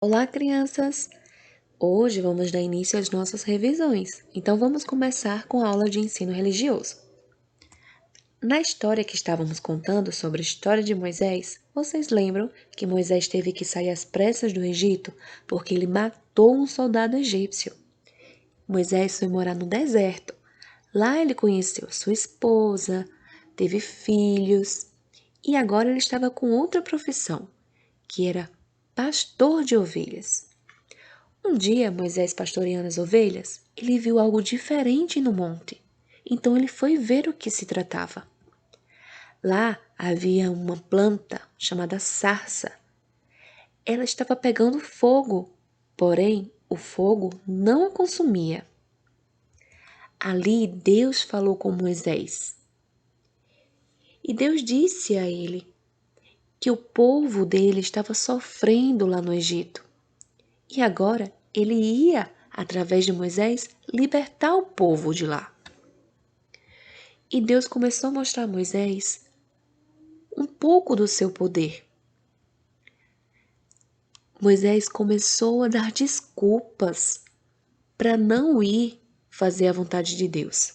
Olá, crianças! Hoje vamos dar início às nossas revisões, então vamos começar com a aula de ensino religioso. Na história que estávamos contando sobre a história de Moisés, vocês lembram que Moisés teve que sair às pressas do Egito porque ele matou um soldado egípcio. Moisés foi morar no deserto. Lá ele conheceu sua esposa, teve filhos e agora ele estava com outra profissão, que era pastor de ovelhas. Um dia, Moisés pastoreando as ovelhas, ele viu algo diferente no monte. Então ele foi ver o que se tratava. Lá havia uma planta chamada sarça. Ela estava pegando fogo, porém o fogo não a consumia. Ali Deus falou com Moisés. E Deus disse a ele que o povo dele estava sofrendo lá no Egito. E agora ele ia, através de Moisés, libertar o povo de lá. E Deus começou a mostrar a Moisés um pouco do seu poder. Moisés começou a dar desculpas para não ir fazer a vontade de Deus.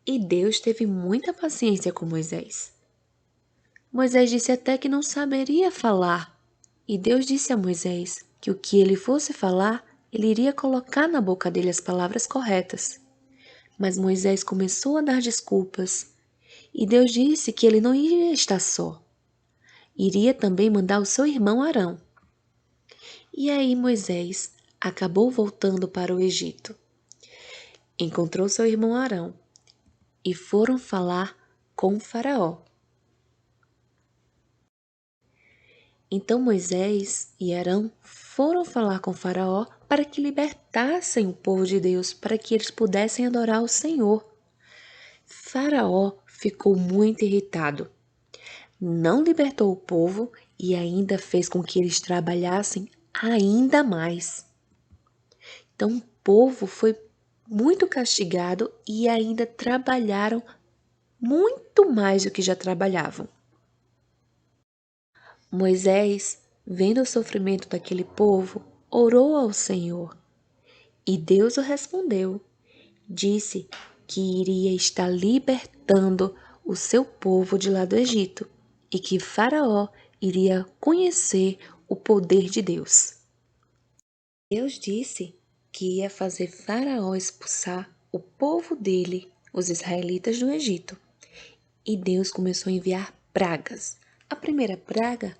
E Deus teve muita paciência com Moisés. Moisés disse até que não saberia falar. E Deus disse a Moisés que o que ele fosse falar, ele iria colocar na boca dele as palavras corretas. Mas Moisés começou a dar desculpas. E Deus disse que ele não iria estar só. Iria também mandar o seu irmão Arão. E aí Moisés acabou voltando para o Egito. Encontrou seu irmão Arão e foram falar com o Faraó. Então Moisés e Arão foram falar com o Faraó para que libertassem o povo de Deus, para que eles pudessem adorar o Senhor. Faraó ficou muito irritado. Não libertou o povo e ainda fez com que eles trabalhassem ainda mais. Então o povo foi muito castigado e ainda trabalharam muito mais do que já trabalhavam. Moisés, vendo o sofrimento daquele povo, orou ao Senhor e Deus o respondeu. Disse que iria estar libertando o seu povo de lá do Egito e que Faraó iria conhecer o poder de Deus. Deus disse que ia fazer Faraó expulsar o povo dele, os israelitas, do Egito. E Deus começou a enviar pragas. A primeira praga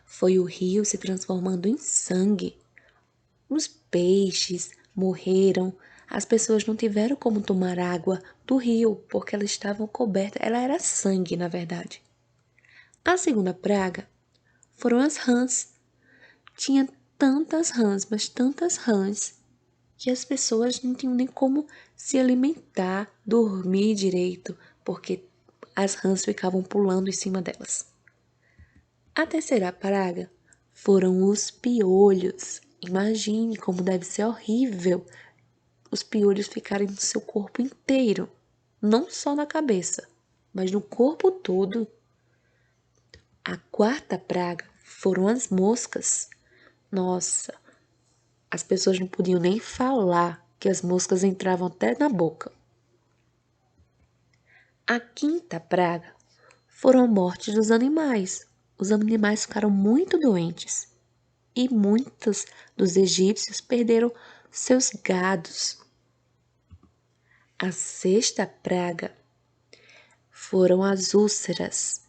foi o rio se transformando em sangue. Os peixes morreram, as pessoas não tiveram como tomar água do rio, porque elas estavam cobertas, ela era sangue, na verdade. A segunda praga foram as rãs. Tinha tantas rãs, mas tantas rãs, que as pessoas não tinham nem como se alimentar, dormir direito, porque as rãs ficavam pulando em cima delas. A terceira praga foram os piolhos. Imagine como deve ser horrível os piolhos ficarem no seu corpo inteiro, não só na cabeça, mas no corpo todo. A quarta praga foram as moscas. Nossa, as pessoas não podiam nem falar, que as moscas entravam até na boca. A quinta praga foram a morte dos animais. Os animais ficaram muito doentes e muitos dos egípcios perderam seus gados. A sexta praga foram as úlceras,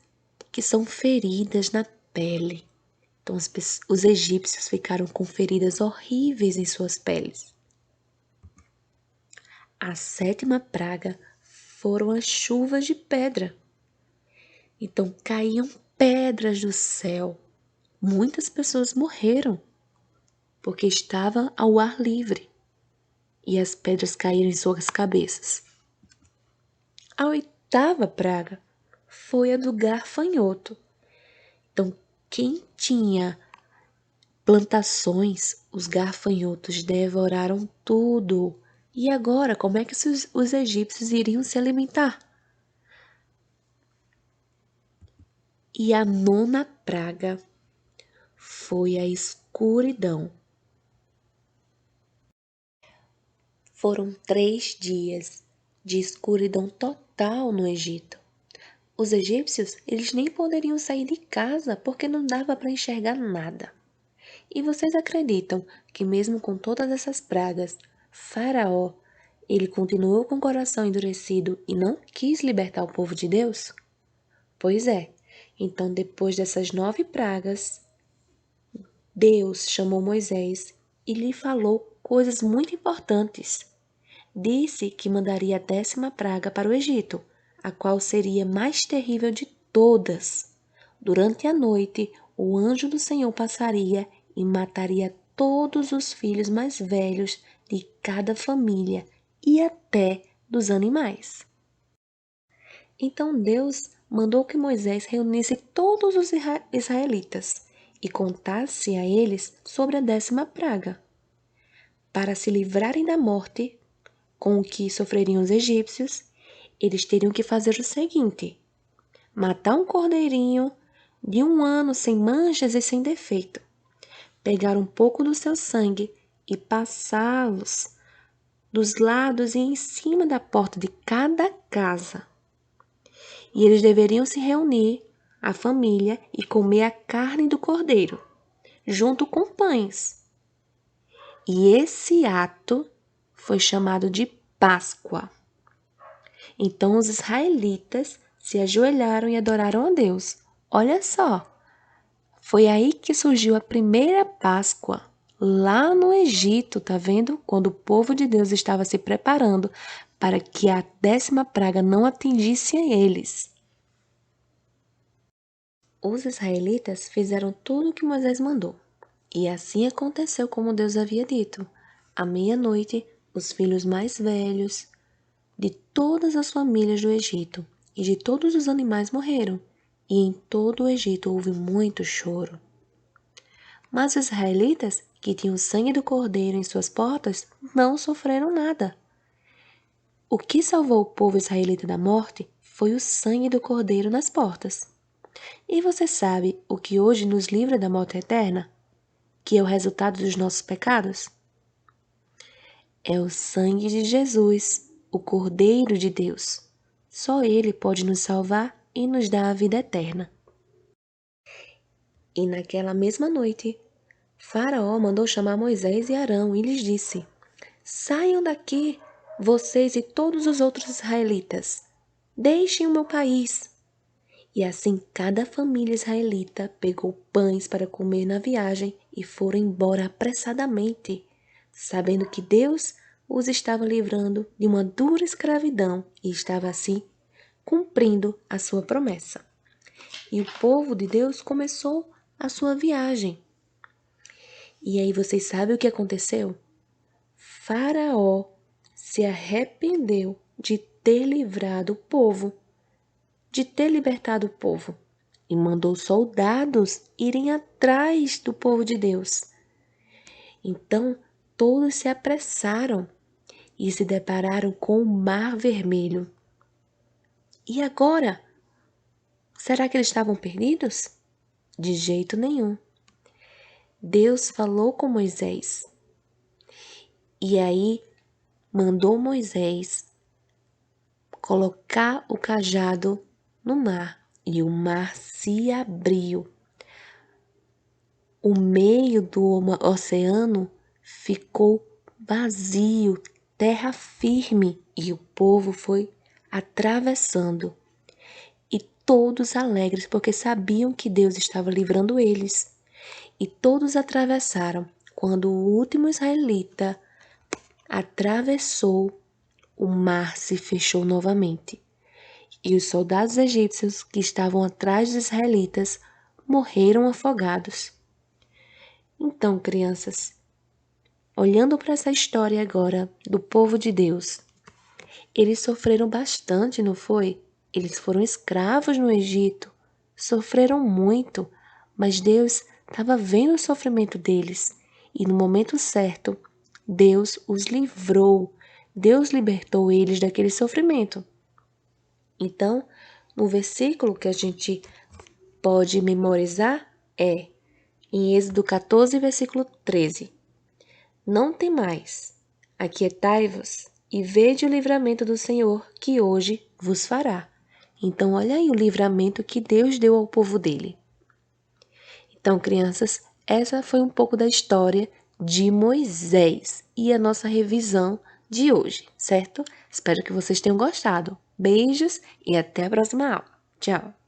que são feridas na pele. Então, os egípcios ficaram com feridas horríveis em suas peles. A sétima praga foram as chuvas de pedra. Então, caíam pedras do céu. Muitas pessoas morreram porque estavam ao ar livre e as pedras caíram em suas cabeças. A oitava praga foi a do gafanhoto. Então, quem tinha plantações, os gafanhotos devoraram tudo. E agora, como é que os egípcios iriam se alimentar? E a nona praga foi a escuridão. Foram 3 dias de escuridão total no Egito. Os egípcios, eles nem poderiam sair de casa porque não dava para enxergar nada. E vocês acreditam que mesmo com todas essas pragas, Faraó, ele continuou com o coração endurecido e não quis libertar o povo de Deus? Pois é, então depois dessas 9 pragas, Deus chamou Moisés e lhe falou coisas muito importantes. Disse que mandaria a 10ª praga para o Egito, a qual seria mais terrível de todas. Durante a noite, o anjo do Senhor passaria e mataria todos os filhos mais velhos de cada família e até dos animais. Então Deus mandou que Moisés reunisse todos os israelitas e contasse a eles sobre a 10ª praga. Para se livrarem da morte com o que sofreriam os egípcios, eles teriam que fazer o seguinte: matar um cordeirinho de 1 ano sem manchas e sem defeito, pegar um pouco do seu sangue e passá-los dos lados e em cima da porta de cada casa. E eles deveriam se reunir, a família, e comer a carne do cordeiro, junto com pães. E esse ato foi chamado de Páscoa. Então os israelitas se ajoelharam e adoraram a Deus. Olha só, foi aí que surgiu a primeira Páscoa, lá no Egito, tá vendo? Quando o povo de Deus estava se preparando para que a 10ª praga não atingisse a eles. Os israelitas fizeram tudo o que Moisés mandou. E assim aconteceu como Deus havia dito. À meia-noite, os filhos mais velhos de todas as famílias do Egito e de todos os animais morreram, e em todo o Egito houve muito choro. Mas os israelitas, que tinham o sangue do cordeiro em suas portas, não sofreram nada. O que salvou o povo israelita da morte foi o sangue do cordeiro nas portas. E você sabe o que hoje nos livra da morte eterna? Que é o resultado dos nossos pecados? É o sangue de Jesus, o Cordeiro de Deus. Só Ele pode nos salvar e nos dar a vida eterna. E naquela mesma noite, Faraó mandou chamar Moisés e Arão e lhes disse: Saiam daqui, vocês e todos os outros israelitas. Deixem o meu país. E assim cada família israelita pegou pães para comer na viagem e foram embora apressadamente, sabendo que Deus os estava livrando de uma dura escravidão e estava assim cumprindo a sua promessa. E o povo de Deus começou a sua viagem. E aí vocês sabem o que aconteceu? Faraó se arrependeu de ter livrado o povo, de ter libertado o povo, e mandou soldados irem atrás do povo de Deus. Então todos se apressaram e se depararam com o Mar Vermelho. E agora? Será que eles estavam perdidos? De jeito nenhum. Deus falou com Moisés. E aí mandou Moisés colocar o cajado no mar. E o mar se abriu. O meio do oceano ficou vazio, terra firme, e o povo foi atravessando. E todos alegres, porque sabiam que Deus estava livrando eles. E todos atravessaram. Quando o último israelita atravessou, o mar se fechou novamente. E os soldados egípcios que estavam atrás dos israelitas morreram afogados. Então, crianças, olhando para essa história agora do povo de Deus, eles sofreram bastante, não foi? Eles foram escravos no Egito, sofreram muito, mas Deus estava vendo o sofrimento deles e no momento certo, Deus os livrou, Deus libertou eles daquele sofrimento. Então, no versículo que a gente pode memorizar é: em Êxodo 14, versículo 13. Não temais, aquietai-vos e vede o livramento do Senhor que hoje vos fará. Então, olha aí o livramento que Deus deu ao povo dele. Então, crianças, essa foi um pouco da história de Moisés e a nossa revisão de hoje, certo? Espero que vocês tenham gostado. Beijos e até a próxima aula. Tchau!